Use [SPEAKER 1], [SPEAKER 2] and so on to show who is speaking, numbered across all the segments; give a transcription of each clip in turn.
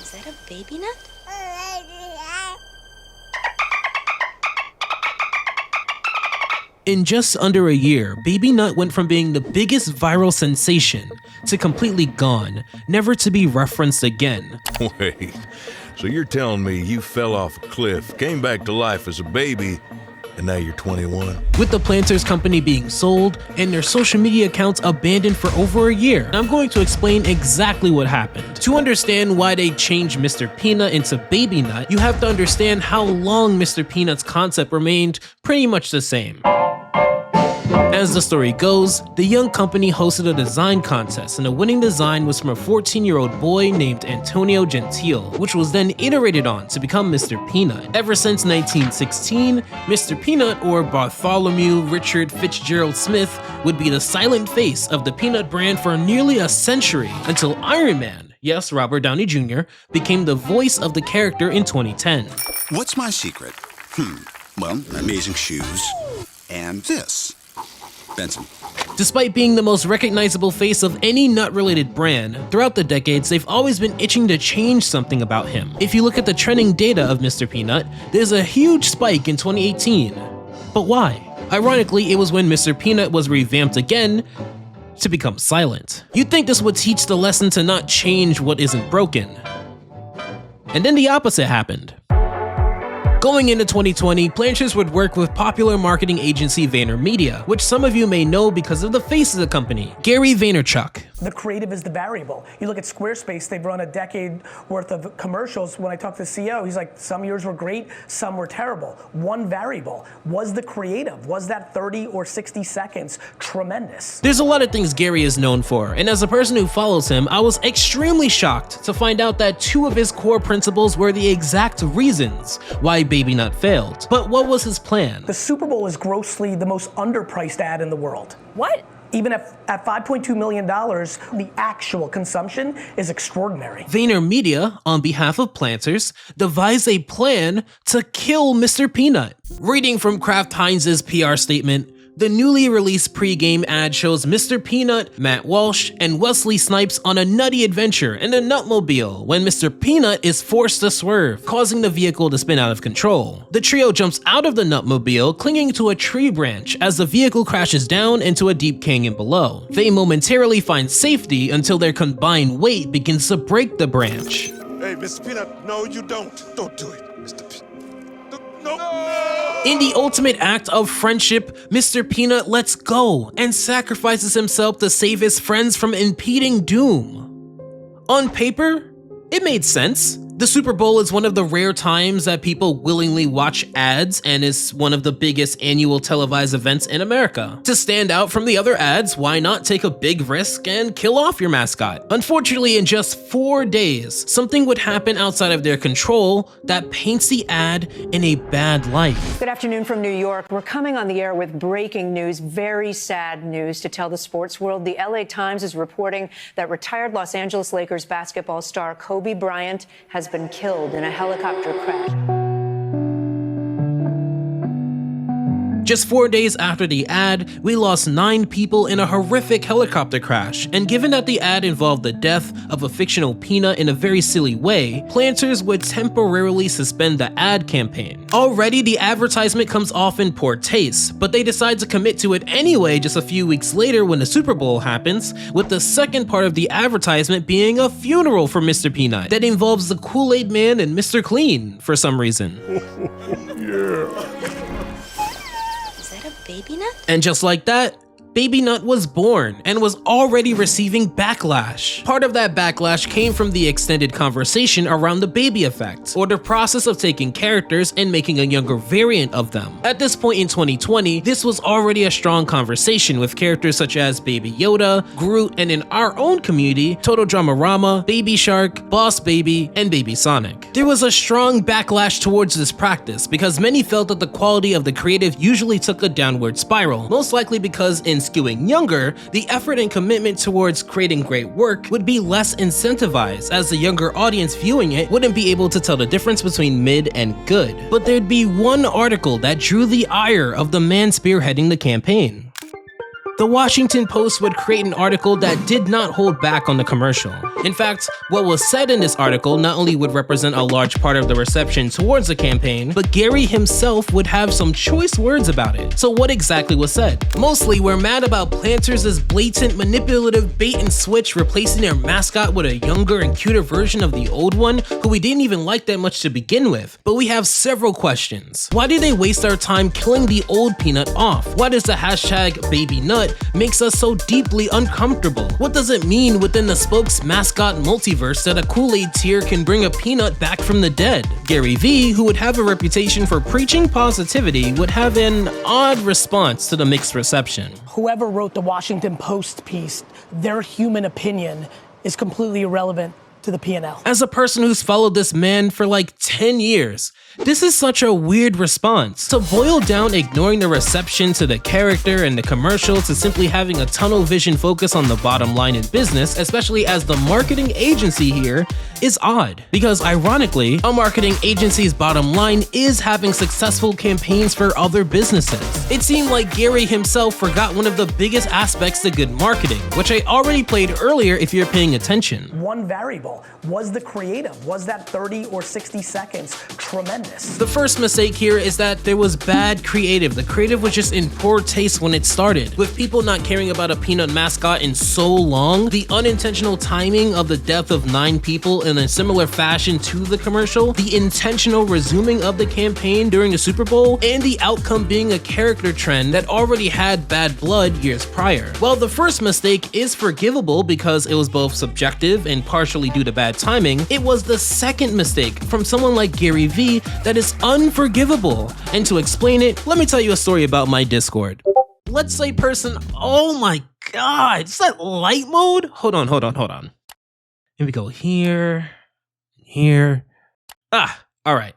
[SPEAKER 1] Is that a baby nut?
[SPEAKER 2] In just under a year, Baby Nut went from being the biggest viral sensation to completely gone, never to be referenced again.
[SPEAKER 3] Wait, so you're telling me you fell off a cliff, came back to life as a baby, and now you're 21?
[SPEAKER 2] With the Planters company being sold and their social media accounts abandoned for over a year, I'm going to explain exactly what happened. To understand why they changed Mr. Peanut into Baby Nut, you have to understand how long Mr. Peanut's concept remained pretty much the same. As the story goes, the young company hosted a design contest, and the winning design was from a 14-year-old boy named Antonio Gentile, which was then iterated on to become Mr. Peanut. Ever since 1916, Mr. Peanut, or Bartholomew Richard Fitzgerald Smith, would be the silent face of the peanut brand for nearly a century, until Iron Man, yes, Robert Downey Jr., became the voice of the character in 2010.
[SPEAKER 4] What's my secret? Well, amazing shoes and this. Benson.
[SPEAKER 2] Despite being the most recognizable face of any nut-related brand, throughout the decades, they've always been itching to change something about him. If you look at the trending data of Mr. Peanut, there's a huge spike in 2018. But why? Ironically, it was when Mr. Peanut was revamped again to become silent. You'd think this would teach the lesson to not change what isn't broken. And then the opposite happened. Going into 2020, Planters would work with popular marketing agency VaynerMedia, which some of you may know because of the face of the company, Gary Vaynerchuk.
[SPEAKER 5] The creative is the variable. You look at Squarespace, they've run a decade worth of commercials. When I talked to the CEO, he's like, some years were great, some were terrible. One variable was the creative. Was that 30 or 60 seconds tremendous?
[SPEAKER 2] There's a lot of things Gary is known for, and as a person who follows him, I was extremely shocked to find out that two of his core principles were the exact reasons why Baby Nut failed. But what was his plan?
[SPEAKER 5] The Super Bowl is grossly the most underpriced ad in the world.
[SPEAKER 1] What?
[SPEAKER 5] Even at $5.2 million, the actual consumption is extraordinary.
[SPEAKER 2] VaynerMedia, on behalf of Planters, devised a plan to kill Mr. Peanut. Reading from Kraft Heinz's PR statement, the newly released pre-game ad shows Mr. Peanut, Matt Walsh, and Wesley Snipes on a nutty adventure in a Nutmobile when Mr. Peanut is forced to swerve, causing the vehicle to spin out of control. The trio jumps out of the Nutmobile, clinging to a tree branch as the vehicle crashes down into a deep canyon below. They momentarily find safety until their combined weight begins to break the branch.
[SPEAKER 6] Hey, Mr. Peanut, no, you don't. Don't do it, Mr. Peanut. No.
[SPEAKER 2] In the ultimate act of friendship, Mr. Peanut lets go and sacrifices himself to save his friends from impending doom. On paper, it made sense. The Super Bowl is one of the rare times that people willingly watch ads and is one of the biggest annual televised events in America. To stand out from the other ads, why not take a big risk and kill off your mascot? Unfortunately, in just 4 days, something would happen outside of their control that paints the ad in a bad light.
[SPEAKER 7] Good afternoon from New York. We're coming on the air with breaking news, very sad news to tell the sports world. The LA Times is reporting that retired Los Angeles Lakers basketball star Kobe Bryant has been killed in a helicopter crash.
[SPEAKER 2] Just 4 days after the ad, we lost 9 people in a horrific helicopter crash, and given that the ad involved the death of a fictional peanut in a very silly way, Planters would temporarily suspend the ad campaign. Already, the advertisement comes off in poor taste, but they decide to commit to it anyway just a few weeks later when the Super Bowl happens, with the second part of the advertisement being a funeral for Mr. Peanut that involves the Kool-Aid Man and Mr. Clean for some reason.
[SPEAKER 1] Baby nut?
[SPEAKER 2] And just like that, Baby Nut was born and was already receiving backlash. Part of that backlash came from the extended conversation around the baby effect, or the process of taking characters and making a younger variant of them. At this point in 2020, this was already a strong conversation with characters such as Baby Yoda, Groot, and in our own community, Total Dramarama, Baby Shark, Boss Baby, and Baby Sonic. There was a strong backlash towards this practice because many felt that the quality of the creative usually took a downward spiral, most likely because in skewing younger, the effort and commitment towards creating great work would be less incentivized, as the younger audience viewing it wouldn't be able to tell the difference between mid and good. But there'd be one article that drew the ire of the man spearheading the campaign. The Washington Post would create an article that did not hold back on the commercial. In fact, what was said in this article not only would represent a large part of the reception towards the campaign, but Gary himself would have some choice words about it. So what exactly was said? Mostly, we're mad about Planters' blatant manipulative bait and switch, replacing their mascot with a younger and cuter version of the old one, who we didn't even like that much to begin with. But we have several questions. Why did they waste our time killing the old Peanut off? Why does the hashtag BabyNut makes us so deeply uncomfortable? What does it mean within the Spokes mascot multiverse that a Kool-Aid tear can bring a peanut back from the dead? Gary Vee, who would have a reputation for preaching positivity, would have an odd response to the mixed reception.
[SPEAKER 5] Whoever wrote the Washington Post piece, their human opinion is completely irrelevant to the P&L.
[SPEAKER 2] As a person who's followed this man for like 10 years, this is such a weird response. To boil down ignoring the reception to the character and the commercial to simply having a tunnel vision focus on the bottom line in business, especially as the marketing agency here, is odd. Because ironically, a marketing agency's bottom line is having successful campaigns for other businesses. It seemed like Gary himself forgot one of the biggest aspects to good marketing, which I already played earlier if you're paying attention.
[SPEAKER 5] One variable was the creative. Was that 30 or 60 seconds tremendous?
[SPEAKER 2] The first mistake here is that there was bad creative. The creative was just in poor taste when it started. With people not caring about a peanut mascot in so long, the unintentional timing of the death of 9 people in a similar fashion to the commercial, the intentional resuming of the campaign during the Super Bowl, and the outcome being a character trend that already had bad blood years prior. While the first mistake is forgivable because it was both subjective and partially due to bad timing, it was the second mistake from someone like Gary Vee that is unforgivable. And to explain it, let me tell you a story about my Discord. Let's say person, oh my god, is that light mode? Hold on. Here we go, here. Alright.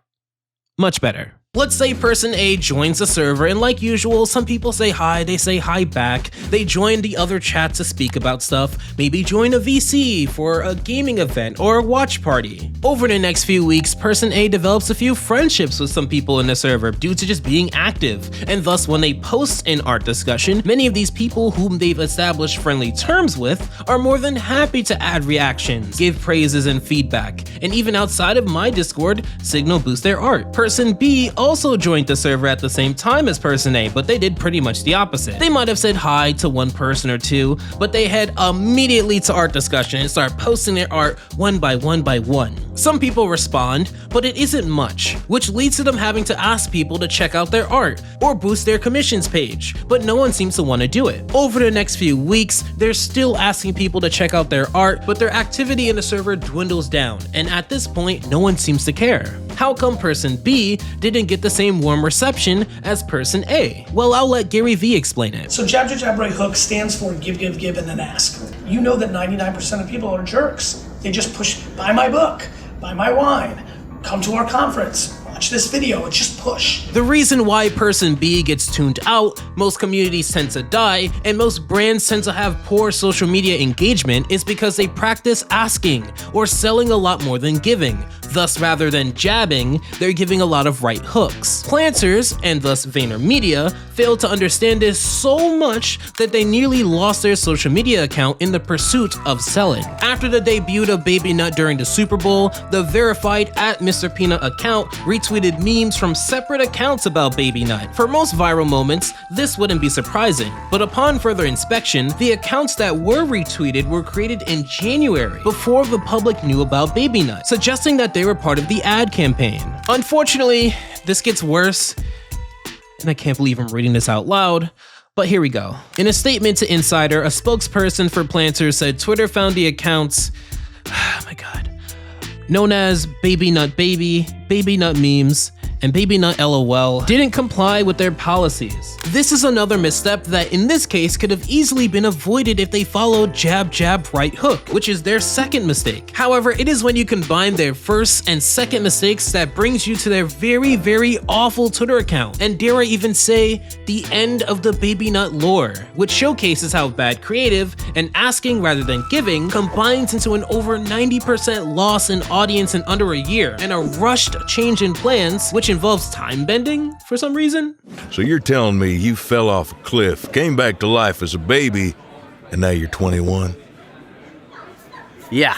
[SPEAKER 2] Much better. Let's say person A joins the server, and like usual, some people say hi, they say hi back, they join the other chat to speak about stuff, maybe join a VC for a gaming event or a watch party. Over the next few weeks, person A develops a few friendships with some people in the server due to just being active, and thus when they post an art discussion, many of these people whom they've established friendly terms with are more than happy to add reactions, give praises and feedback, and even outside of my Discord, signal boost their art. Person B also joined the server at the same time as person A, but they did pretty much the opposite. They might have said hi to one person or two, but they head immediately to art discussion and start posting their art one by one. Some people respond, but it isn't much, which leads to them having to ask people to check out their art or boost their commissions page, but no one seems to want to do it. Over the next few weeks, they're still asking people to check out their art, but their activity in the server dwindles down, and at this point, no one seems to care. How come person B didn't get the same warm reception as person A? Well, I'll let Gary Vee explain it.
[SPEAKER 5] So Jab, Jab, Jab, Right Hook stands for give, and then ask. You know that 99% of people are jerks. They just push, buy my book, buy my wine, come to our conference, watch this video, it's just push.
[SPEAKER 2] The reason why person B gets tuned out, most communities tend to die, and most brands tend to have poor social media engagement is because they practice asking or selling a lot more than giving. Thus, rather than jabbing, they're giving a lot of right hooks. Planters, and thus VaynerMedia, failed to understand this so much that they nearly lost their social media account in the pursuit of selling. After the debut of BabyNut during the Super Bowl, the verified @MrPeanut account retweeted memes from separate accounts about BabyNut. For most viral moments, this wouldn't be surprising, but upon further inspection, the accounts that were retweeted were created in January, before the public knew about BabyNut, suggesting that they were part of the ad campaign. Unfortunately, this gets worse, and I can't believe I'm reading this out loud, but here we go. In a statement to Insider, a spokesperson for Planters said Twitter found the accounts, oh my god, known as BabyNut Baby, BabyNut Memes, and BabyNut LOL didn't comply with their policies. This is another misstep that in this case could have easily been avoided if they followed Jab, Jab, Right Hook, which is their second mistake. However, it is when you combine their first and second mistakes that brings you to their very, very awful Twitter account, and dare I even say, the end of the BabyNut lore, which showcases how bad creative and asking rather than giving combines into an over 90% loss in audience in under a year, and a rushed change in plans, which which involves time bending for some reason.
[SPEAKER 3] So you're telling me you fell off a cliff, came back to life as a baby, and now you're 21?
[SPEAKER 1] Yeah,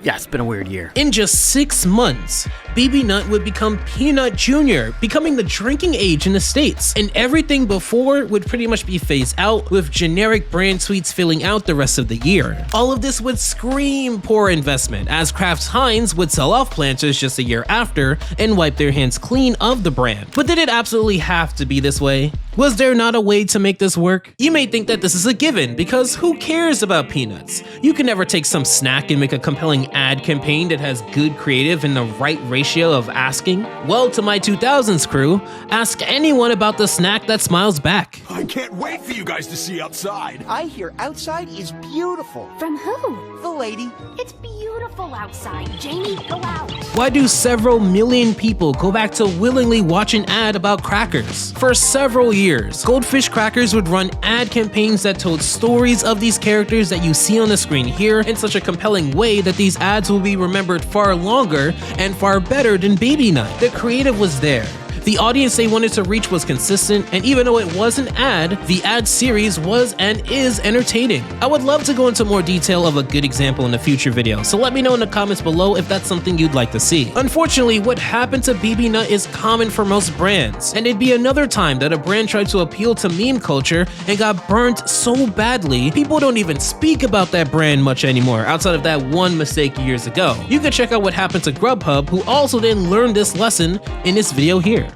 [SPEAKER 1] it's been a weird year.
[SPEAKER 2] In just 6 months, Baby Nut would become Peanut Jr., becoming the drinking age in the States, and everything before would pretty much be phased out, with generic brand sweets filling out the rest of the year. All of this would scream poor investment, as Kraft Heinz would sell off Planters just a year after and wipe their hands clean of the brand. But did it absolutely have to be this way? Was there not a way to make this work? You may think that this is a given, because who cares about peanuts? You can never take some snack and make a compelling ad campaign that has good creative and the right ratio of asking. Well, to my 2000s crew, ask anyone about the snack that smiles back.
[SPEAKER 8] I can't wait for you guys to see outside.
[SPEAKER 9] I hear outside is beautiful.
[SPEAKER 10] From who?
[SPEAKER 9] The lady.
[SPEAKER 10] It's beautiful outside. Jamie, go out.
[SPEAKER 2] Why do several million people go back to willingly watch an ad about crackers? For several years, Goldfish Crackers would run ad campaigns that told stories of these characters that you see on the screen here in such a compelling way that these ads will be remembered far longer and far better than Baby Nut. The creative was there. The audience they wanted to reach was consistent, and even though it was an ad, the ad series was and is entertaining. I would love to go into more detail of a good example in a future video, so let me know in the comments below if that's something you'd like to see. Unfortunately, what happened to Baby Nut is common for most brands, and it'd be another time that a brand tried to appeal to meme culture and got burnt so badly, people don't even speak about that brand much anymore, outside of that one mistake years ago. You can check out what happened to Grubhub, who also didn't learn this lesson in this video here.